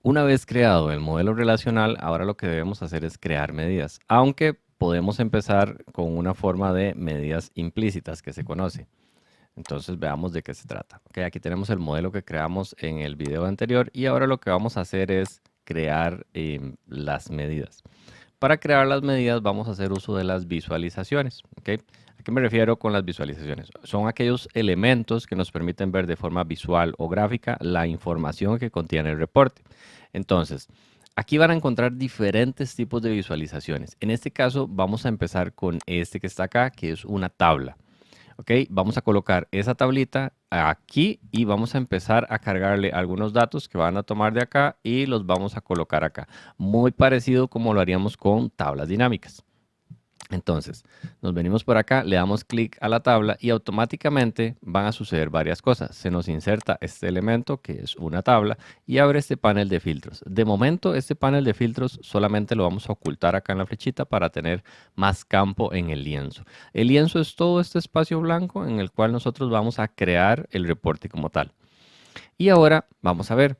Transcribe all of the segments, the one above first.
Una vez creado el modelo relacional, ahora lo que debemos hacer es crear medidas, aunque podemos empezar con una forma de medidas implícitas que se conoce. Entonces veamos de qué se trata. Ok, aquí tenemos el modelo que creamos en el video anterior y ahora lo que vamos a hacer es crear las medidas. Para crear las medidas vamos a hacer uso de las visualizaciones. ¿Ok? ¿A qué me refiero con las visualizaciones? Son aquellos elementos que nos permiten ver de forma visual o gráfica la información que contiene el reporte. Entonces, aquí van a encontrar diferentes tipos de visualizaciones. En este caso vamos a empezar con este que está acá, que es una tabla. ¿Ok? Vamos a colocar esa tablita aquí y vamos a empezar a cargarle algunos datos que van a tomar de acá y los vamos a colocar acá. Muy parecido como lo haríamos con tablas dinámicas. Entonces, nos venimos por acá, le damos clic a la tabla y automáticamente van a suceder varias cosas. Se nos inserta este elemento que es una tabla y abre este panel de filtros. De momento, este panel de filtros solamente lo vamos a ocultar acá en la flechita para tener más campo en el lienzo. El lienzo es todo este espacio blanco en el cual nosotros vamos a crear el reporte como tal. Y ahora vamos a ver.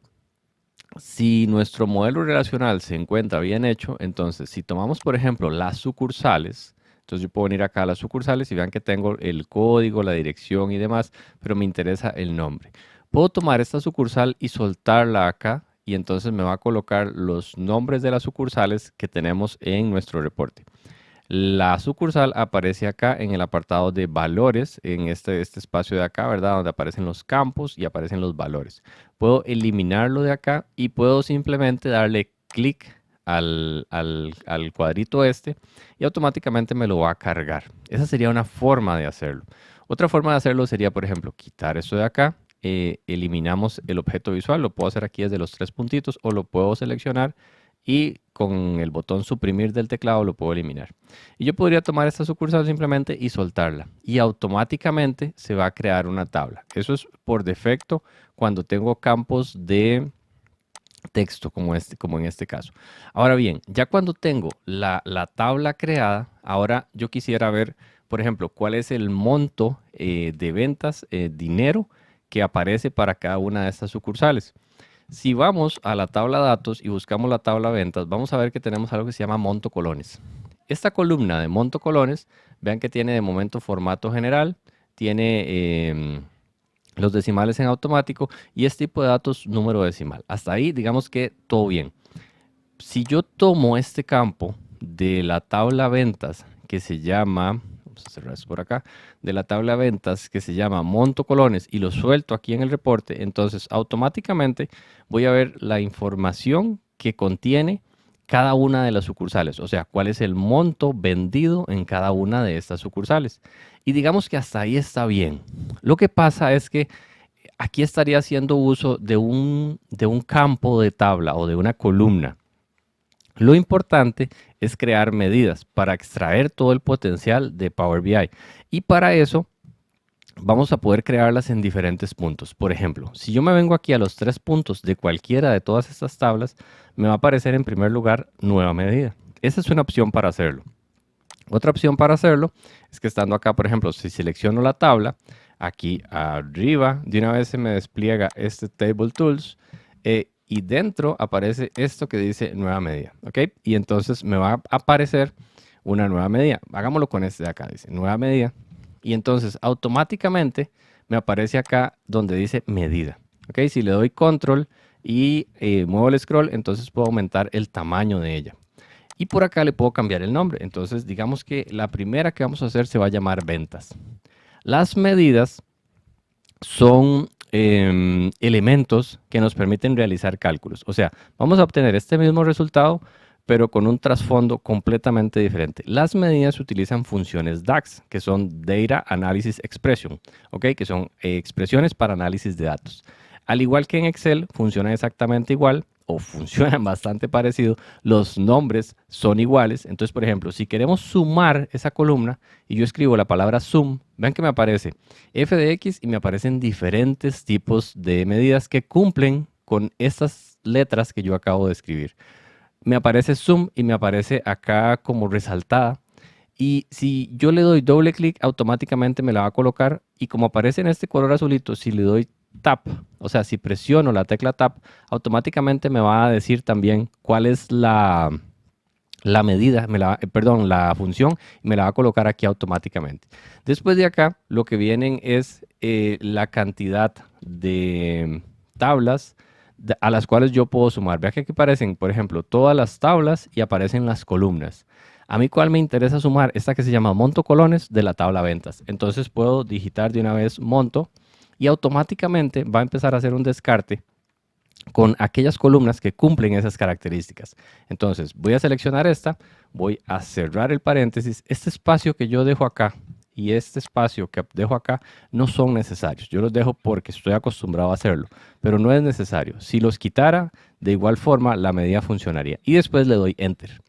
Si nuestro modelo relacional se encuentra bien hecho, entonces si tomamos, por ejemplo, las sucursales, entonces yo puedo venir acá a las sucursales y vean que tengo el código, la dirección y demás, pero me interesa el nombre. Puedo tomar esta sucursal y soltarla acá y entonces me va a colocar los nombres de las sucursales que tenemos en nuestro reporte. La sucursal aparece acá en el apartado de valores, en este espacio de acá, ¿verdad? Donde aparecen los campos y aparecen los valores. Puedo eliminarlo de acá y puedo simplemente darle clic al cuadrito este y automáticamente me lo va a cargar. Esa sería una forma de hacerlo. Otra forma de hacerlo sería, por ejemplo, quitar esto de acá. Eliminamos el objeto visual, lo puedo hacer aquí desde los tres puntitos o lo puedo seleccionar y con el botón suprimir del teclado lo puedo eliminar. Y yo podría tomar esta sucursal simplemente y soltarla y automáticamente se va a crear una tabla. Eso es por defecto cuando tengo campos de texto como en este caso. Ahora bien, ya cuando tengo la tabla creada, ahora yo quisiera ver, por ejemplo, cuál es el monto de ventas, dinero que aparece para cada una de estas sucursales. Si vamos a la tabla datos y buscamos la tabla ventas, vamos a ver que tenemos algo que se llama monto colones. Esta columna de monto colones, vean que tiene de momento formato general, tiene los decimales en automático y este tipo de datos número decimal. Hasta ahí digamos que todo bien. Si yo tomo este campo de la tabla ventas que se llama, vamos a cerrar esto por acá, de la tabla ventas que se llama monto colones y lo suelto aquí en el reporte, entonces automáticamente voy a ver la información que contiene cada una de las sucursales, o sea, cuál es el monto vendido en cada una de estas sucursales. Y digamos que hasta ahí está bien. Lo que pasa es que aquí estaría haciendo uso de un campo de tabla o de una columna. Lo importante es crear medidas para extraer todo el potencial de Power BI. Y para eso vamos a poder crearlas en diferentes puntos. Por ejemplo, si yo me vengo aquí a los tres puntos de cualquiera de todas estas tablas, me va a aparecer en primer lugar nueva medida. Esa es una opción para hacerlo. Otra opción para hacerlo es que estando acá, por ejemplo, si selecciono la tabla, aquí arriba de una vez se me despliega este Table Tools y dentro aparece esto que dice nueva medida, ¿ok? Y entonces me va a aparecer una nueva medida. Hagámoslo con este de acá, dice nueva medida. Y entonces automáticamente me aparece acá donde dice medida, ¿ok? Si le doy control y muevo el scroll, entonces puedo aumentar el tamaño de ella. Y por acá le puedo cambiar el nombre. Entonces, digamos que la primera que vamos a hacer se va a llamar ventas. Las medidas son elementos que nos permiten realizar cálculos. O sea, vamos a obtener este mismo resultado, pero con un trasfondo completamente diferente. Las medidas utilizan funciones DAX, que son Data Analysis Expression, ¿ok? Que son expresiones para análisis de datos. Al igual que en Excel, funciona exactamente igual o funcionan bastante parecido. Los nombres son iguales. Entonces, por ejemplo, si queremos sumar esa columna y yo escribo la palabra sum, vean que me aparece f de x y me aparecen diferentes tipos de medidas que cumplen con estas letras que yo acabo de escribir. Me aparece sum y me aparece acá como resaltada. Y si yo le doy doble clic, automáticamente me la va a colocar. Y como aparece en este color azulito, si le doy Tab, o sea, si presiono la tecla Tab, automáticamente me va a decir también cuál es la medida, perdón, la función, y me la va a colocar aquí automáticamente. Después de acá, lo que vienen es la cantidad de tablas a las cuales yo puedo sumar. Vea que aquí aparecen, por ejemplo, todas las tablas y aparecen las columnas. A mí, ¿cuál me interesa sumar? Esta que se llama monto colones de la tabla ventas. Entonces puedo digitar de una vez monto y automáticamente va a empezar a hacer un descarte con aquellas columnas que cumplen esas características. Entonces voy a seleccionar esta, voy a cerrar el paréntesis. Este espacio que yo dejo acá y este espacio que dejo acá no son necesarios. Yo los dejo porque estoy acostumbrado a hacerlo, pero no es necesario. Si los quitara, de igual forma la medida funcionaría. Y después le doy Enter.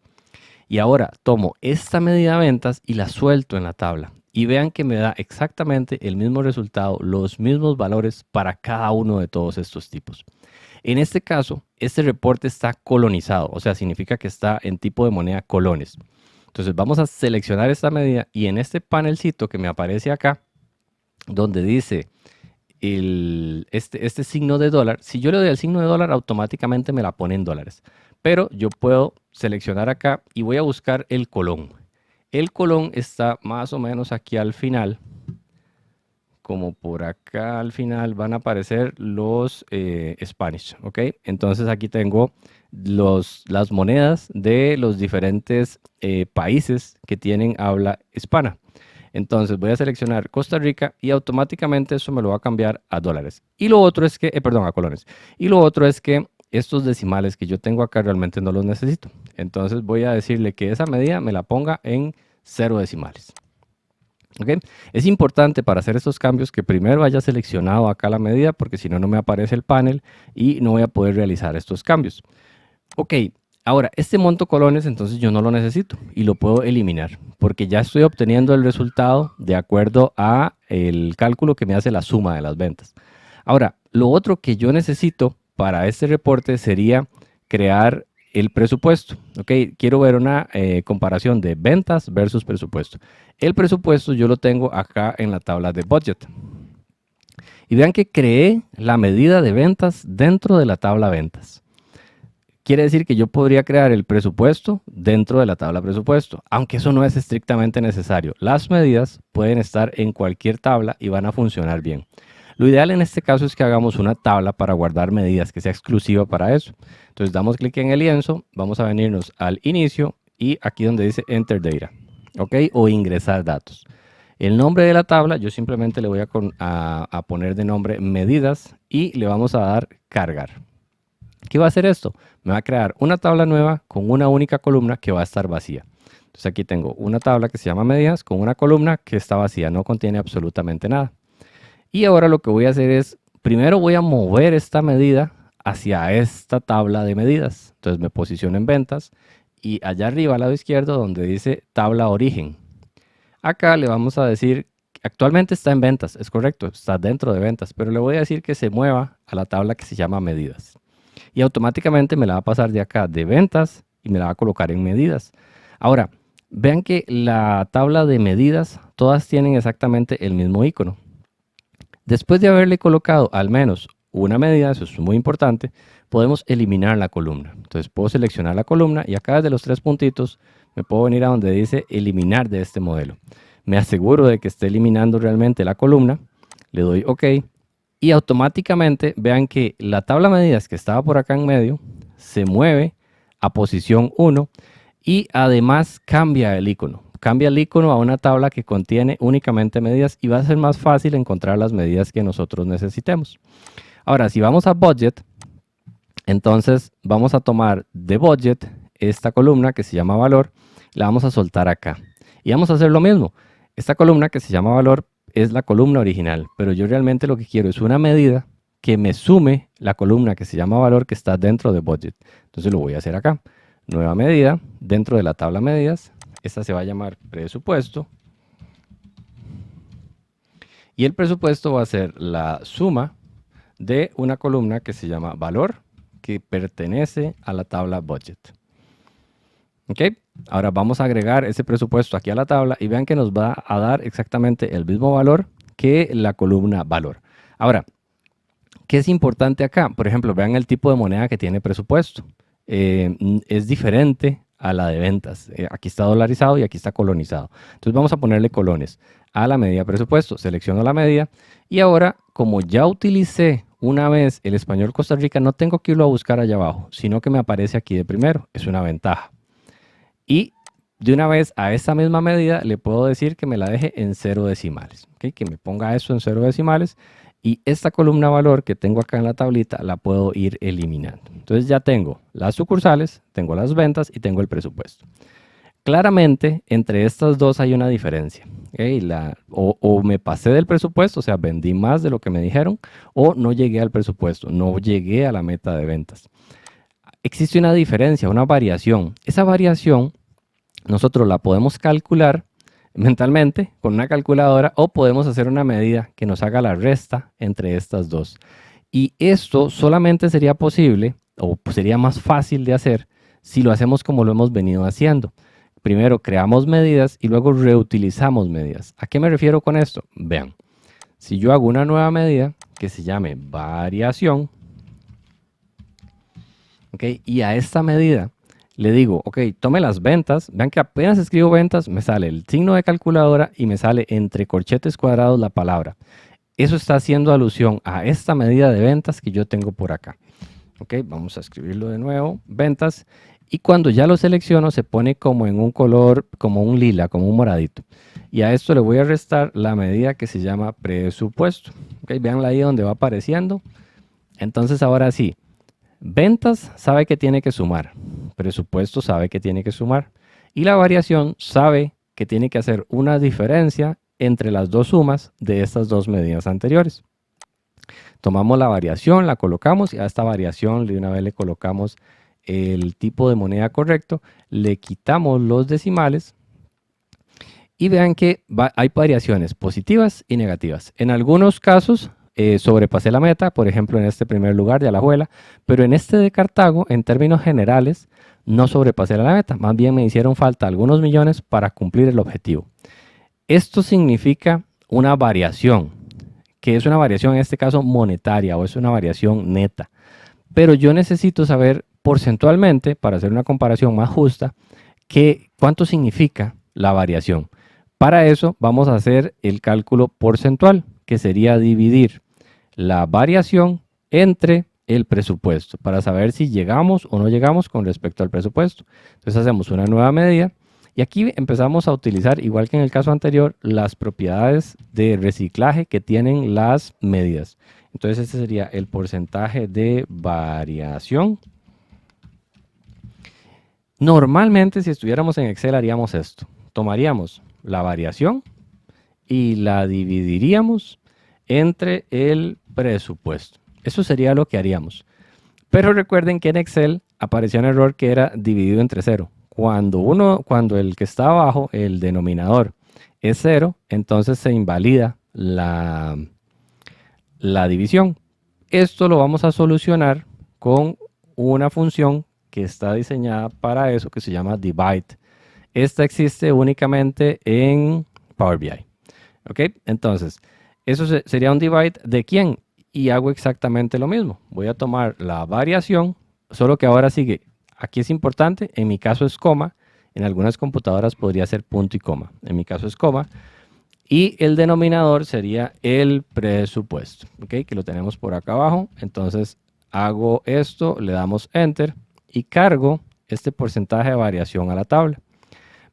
Y ahora tomo esta medida de ventas y la suelto en la tabla. Y vean que me da exactamente el mismo resultado, los mismos valores para cada uno de todos estos tipos. En este caso, este reporte está colonizado, o sea, significa que está en tipo de moneda colones. Entonces vamos a seleccionar esta medida y en este panelcito que me aparece acá, donde dice este signo de dólar, si yo le doy al signo de dólar, automáticamente me la pone en dólares. Pero yo puedo seleccionar acá y voy a buscar el colón. El colón está más o menos aquí al final. Como por acá al final van a aparecer los Spanish, ¿ok? Entonces aquí tengo las monedas de los diferentes países que tienen habla hispana. Entonces voy a seleccionar Costa Rica y automáticamente eso me lo va a cambiar a dólares. Y lo otro es que, perdón, a colones. Y lo otro es que estos decimales que yo tengo acá realmente no los necesito. Entonces voy a decirle que esa medida me la ponga en 0 decimales. ¿Okay? Es importante para hacer estos cambios que primero haya seleccionado acá la medida porque si no, no me aparece el panel y no voy a poder realizar estos cambios. Ok, ahora este monto colones entonces yo no lo necesito y lo puedo eliminar porque ya estoy obteniendo el resultado de acuerdo a el cálculo que me hace la suma de las ventas. Ahora, lo otro que yo necesito para este reporte sería crear el presupuesto. Ok, quiero ver una comparación de ventas versus presupuesto. El presupuesto yo lo tengo acá en la tabla de budget. Y vean que creé la medida de ventas dentro de la tabla ventas. Quiere decir que yo podría crear el presupuesto dentro de la tabla presupuesto, aunque eso no es estrictamente necesario. Las medidas pueden estar en cualquier tabla y van a funcionar bien. Lo ideal en este caso es que hagamos una tabla para guardar medidas que sea exclusiva para eso. Entonces damos clic en el lienzo, vamos a venirnos al inicio y aquí donde dice Enter Data, ¿ok? O ingresar datos. El nombre de la tabla yo simplemente le voy a poner de nombre medidas y le vamos a dar cargar. ¿Qué va a hacer esto? Me va a crear una tabla nueva con una única columna que va a estar vacía. Entonces aquí tengo una tabla que se llama medidas con una columna que está vacía, no contiene absolutamente nada. Y ahora lo que voy a hacer es, primero voy a mover esta medida hacia esta tabla de medidas. Entonces me posiciono en ventas y allá arriba al lado izquierdo donde dice tabla origen. Acá le vamos a decir, actualmente está en ventas, es correcto, está dentro de ventas, pero le voy a decir que se mueva a la tabla que se llama medidas. Y automáticamente me la va a pasar de acá de ventas y me la va a colocar en medidas. Ahora, vean que la tabla de medidas, todas tienen exactamente el mismo icono. Después de haberle colocado al menos una medida, eso es muy importante, podemos eliminar la columna. Entonces puedo seleccionar la columna y acá desde los tres puntitos me puedo venir a donde dice eliminar de este modelo. Me aseguro de que esté eliminando realmente la columna, le doy OK y automáticamente vean que la tabla de medidas que estaba por acá en medio se mueve a posición 1 y además cambia el icono. Cambia el icono a una tabla que contiene únicamente medidas y va a ser más fácil encontrar las medidas que nosotros necesitemos. Ahora, si vamos a budget, entonces vamos a tomar de budget esta columna que se llama valor, la vamos a soltar acá. Y vamos a hacer lo mismo. Esta columna que se llama valor es la columna original, pero yo realmente lo que quiero es una medida que me sume la columna que se llama valor que está dentro de budget. Entonces lo voy a hacer acá. Nueva medida dentro de la tabla medidas. Esta se va a llamar presupuesto. Y el presupuesto va a ser la suma de una columna que se llama valor, que pertenece a la tabla budget. ¿Ok? Ahora vamos a agregar ese presupuesto aquí a la tabla y vean que nos va a dar exactamente el mismo valor que la columna valor. Ahora, ¿Qué es importante acá? Por ejemplo, vean el tipo de moneda que tiene presupuesto. Es diferente a la de ventas. Aquí está dolarizado y aquí está colonizado. Entonces vamos a ponerle colones a la medida presupuesto. Selecciono la medida y ahora, como ya utilicé una vez el español Costa Rica, no tengo que irlo a buscar allá abajo, sino que me aparece aquí de primero. Es una ventaja. Y de una vez a esa misma medida le puedo decir que me la deje en 0 decimales. ¿Okay? Que me ponga eso en 0 decimales. Y esta columna valor que tengo acá en la tablita la puedo ir eliminando. Entonces ya tengo las sucursales, tengo las ventas y tengo el presupuesto. Claramente, entre estas dos hay una diferencia. ¿Okay? O me pasé del presupuesto, o sea, vendí más de lo que me dijeron, o no llegué al presupuesto, no llegué a la meta de ventas. Existe una diferencia, una variación. Esa variación nosotros la podemos calcular mentalmente con una calculadora o podemos hacer una medida que nos haga la resta entre estas dos. Y esto solamente sería posible o sería más fácil de hacer si lo hacemos como lo hemos venido haciendo. Primero creamos medidas y luego reutilizamos medidas. ¿A qué me refiero con esto? Vean, si yo hago una nueva medida que se llame variación, ¿okay? Y a esta medida le digo, ok, tome las ventas. Vean que apenas escribo ventas, me sale el signo de calculadora y me sale entre corchetes cuadrados la palabra. Eso está haciendo alusión a esta medida de ventas que yo tengo por acá. Ok, vamos a escribirlo de nuevo, ventas. Y cuando ya lo selecciono se pone como en un color, como un lila, como un moradito. Y a esto le voy a restar la medida que se llama presupuesto. Ok, veanla ahí donde va apareciendo. Entonces ahora sí. Ventas sabe que tiene que sumar, presupuesto sabe que tiene que sumar y la variación sabe que tiene que hacer una diferencia entre las dos sumas de estas dos medidas anteriores. Tomamos la variación, la colocamos y a esta variación de una vez le colocamos el tipo de moneda correcto, le quitamos los decimales y vean que hay variaciones positivas y negativas. En algunos casos sobrepasé la meta, por ejemplo en este primer lugar de Alajuela, pero en este de Cartago, en términos generales, no sobrepasé la meta, más bien me hicieron falta algunos millones para cumplir el objetivo. Esto significa una variación, que es una variación en este caso monetaria o es una variación neta, pero yo necesito saber porcentualmente, para hacer una comparación más justa, cuánto significa la variación. Para eso vamos a hacer el cálculo porcentual, que sería dividir la variación entre el presupuesto para saber si llegamos o no llegamos con respecto al presupuesto. Entonces hacemos una nueva medida y aquí empezamos a utilizar, igual que en el caso anterior, las propiedades de reciclaje que tienen las medidas. Entonces este sería el porcentaje de variación. Normalmente si estuviéramos en Excel haríamos esto. Tomaríamos la variación y la dividiríamos entre el presupuesto. Eso sería lo que haríamos. Pero recuerden que en Excel apareció un error que era dividido entre 0. Cuando el que está abajo, el denominador, es 0, entonces se invalida la división. Esto lo vamos a solucionar con una función que está diseñada para eso, que se llama divide. Esta existe únicamente en Power BI. ¿Ok? Entonces, eso sería un divide de quién. Y hago exactamente lo mismo. Voy a tomar la variación, solo que ahora sigue. Aquí es importante, en mi caso es coma. En algunas computadoras podría ser punto y coma. En mi caso es coma. Y el denominador sería el presupuesto. ¿Ok? Que lo tenemos por acá abajo. Entonces, hago esto, le damos Enter y cargo este porcentaje de variación a la tabla.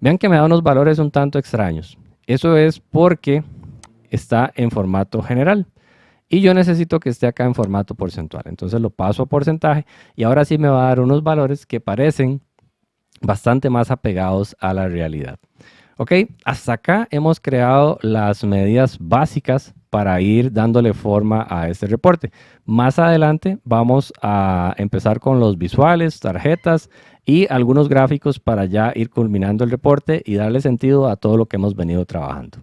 Vean que me da unos valores un tanto extraños. Eso es porque está en formato general y yo necesito que esté acá en formato porcentual. Entonces lo paso a porcentaje y ahora sí me va a dar unos valores que parecen bastante más apegados a la realidad. Ok, hasta acá hemos creado las medidas básicas para ir dándole forma a este reporte. Más adelante vamos a empezar con los visuales, tarjetas y algunos gráficos para ya ir culminando el reporte y darle sentido a todo lo que hemos venido trabajando.